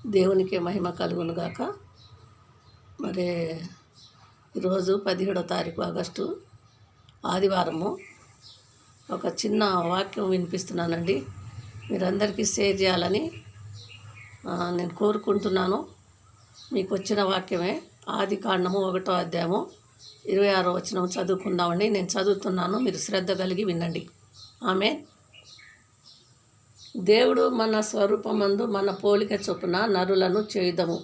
దేవునికి మహిమ కలుగును గాక. మరి ఈరోజు 17వ తారీఖు ఆగస్టు ఆదివారము. ఒక చిన్న వాక్యం వినిపిస్తున్నానండి. మీరందరికీ షేర్ చేయాలని నేను కోరుకుంటున్నాను. మీకు వచ్చిన వాక్యమే ఆదికాండము 1వ అధ్యాయము 26వ వచనం చదువుకుందామండి. నేను చదువుతున్నాను, మీరు శ్రద్ధ కలిగి వినండి. ఆమె దేవుడు మన స్వరూపమందు మన పోలిక చొప్పున నరులను చేయుదము.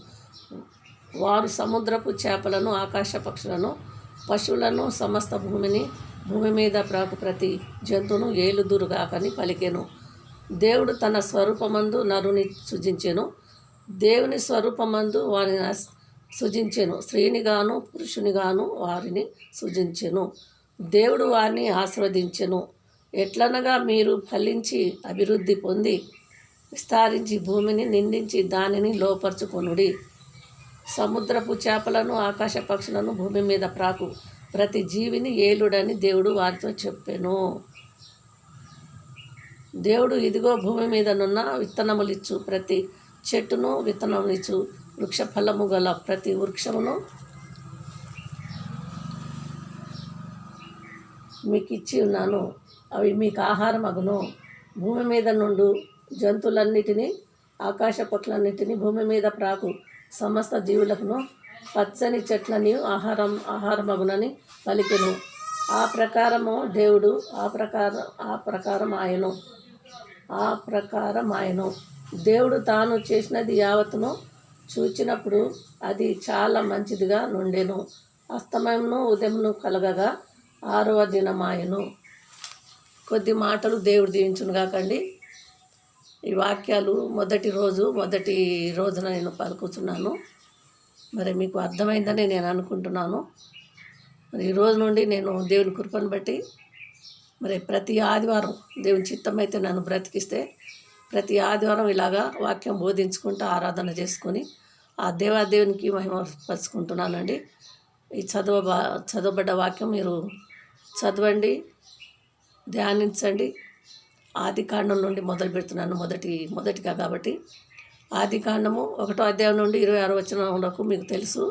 వారు సముద్రపు చేపలను, ఆకాశ పక్షులను, పశువులను, సమస్త భూమి మీద ప్రాకు ప్రతి జంతువును ఏలుదురుగాకని పలికెను. దేవుడు తన స్వరూపమందు నరుని సృజించెను. దేవుని స్వరూపమందు వారిని సృజించెను. స్త్రీనిగాను పురుషునిగాను వారిని సృజించెను. దేవుడు వారిని ఆశీర్వదించెను. ఎట్లనగా, మీరు ఫలించి అభివృద్ధి పొంది విస్తరించి భూమిని నిండించి దానిని లోపరుచుకొనుడి. సముద్రపు చేపలను, ఆకాశ పక్షులను, భూమి మీద ప్రాకు ప్రతి జీవిని ఏలుడని దేవుడు వారితో చెప్పెను. దేవుడు, ఇదిగో భూమి మీదనున్న విత్తనములిచ్చు ప్రతి చెట్టును, విత్తనములిచ్చు వృక్ష ఫలము గల ప్రతి వృక్షమును మీకు ఇచ్చి ఉన్నాను. అవి మీకు ఆహారం అగును. భూమి మీద నుండు జంతువులన్నిటినీ, ఆకాశ పక్షులన్నిటినీ, భూమి మీద ప్రాకు సమస్త జీవులకును పచ్చని చెట్లని ఆహారమగునని పలికెను. ఆ ప్రకారము దేవుడు ఆ ప్రకారం ఆయను. దేవుడు తాను చేసినది యావత్తును చూచినప్పుడు అది చాలా మంచిదిగా నుండెను. అస్తమయమును ఉదయమును కలగగా 6వ దినమాయను. కొద్ది మాటలు దేవుడు దీవించును కాకండి. ఈ వాక్యాలు మొదటి రోజున నేను పలుకుతున్నాను. మరి మీకు అర్థమైందని నేను అనుకుంటున్నాను. మరి ఈ రోజు నుండి నేను దేవుని కృపను బట్టి మరి ప్రతి ఆదివారం దేవుని చిత్తమైతే నన్ను బ్రతికిస్తే ప్రతి ఆదివారం ఇలాగా వాక్యం బోధించుకుంటూ ఆరాధన చేసుకొని ఆ దేవునికి మహిమ పరుచుకుంటున్నానండి. ఈ చదవబడ్డ వాక్యం మీరు చదవండి, ధ్యానించండి. ఆదికాండం నుండి మొదలు పెడుతున్నాను, మొదటిగా కాబట్టి ఆదికాండము 1వ అధ్యాయం నుండి 26వ వచనం వరకు మీకు తెలుసు.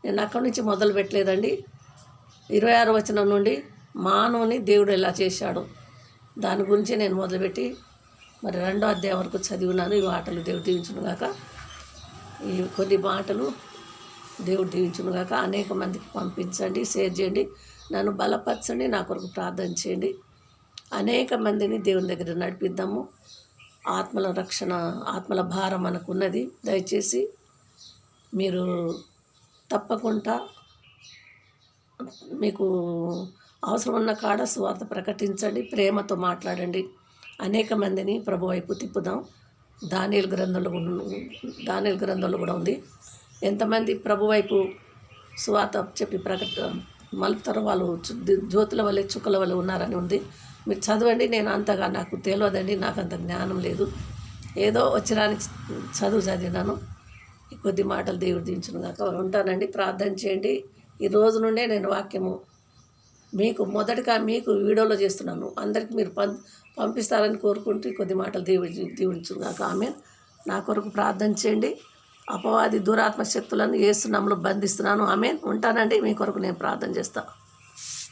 నేను అక్కడి నుంచి మొదలు పెట్టలేదండి. 26వ వచనం నుండి మానవుని దేవుడు ఎలా చేశాడు దాని గురించి నేను మొదలుపెట్టి మరి 2వ అధ్యాయం వరకు చదివినాను. ఈ మాటలు దేవుడు దీవించునుగాక. ఈ కొన్ని మాటలు దేవుడు దీవించునుగాక. అనేక మందికి పంపించండి, షేర్ చేయండి, నన్ను బలపరచండి, నా కొరకు ప్రార్థన చేయండి. అనేక మందిని దేవుని దగ్గర నడిపిద్దాము. ఆత్మల రక్షణ, ఆత్మల భారం మనకున్నది. దయచేసి మీరు తప్పకుండా మీకు అవసరం ఉన్న కాడ సువార్త ప్రకటించండి, ప్రేమతో మాట్లాడండి. అనేక మందిని ప్రభు వైపు తిప్పుదాం. దానియేలు గ్రంథంలో కూడా ఉంది. ఎంతమంది ప్రభు వైపు సువార్త చెప్పి మలుపుతారో వాళ్ళు జ్యోతుల వల్లే చుక్కల వల్ల ఉన్నారని ఉంది. మీరు చదవండి. నేను అంతగా నాకు తెలియదండి, నాకు అంత జ్ఞానం లేదు. ఏదో వచ్చిరానికి చదువు చదివినాను. ఈ కొద్ది మాటలు దేవుడు దించును కాక. ఉంటానండి. ప్రార్థన చేయండి. ఈ రోజు నుండే నేను వాక్యము మీకు వీడియోలో చేస్తున్నాను. అందరికీ మీరు పంపిస్తారని కోరుకుంటూ ఈ కొద్ది మాటలు దీవించును కాక. ఆమె నా కొరకు ప్రార్థన చేయండి. అపవాది దురాత్మ శక్తులను యేసు నామములో బంధిస్తున్నాను. ఆమె ఉంటానండి. మీ కొరకు నేను ప్రార్థన చేస్తాను.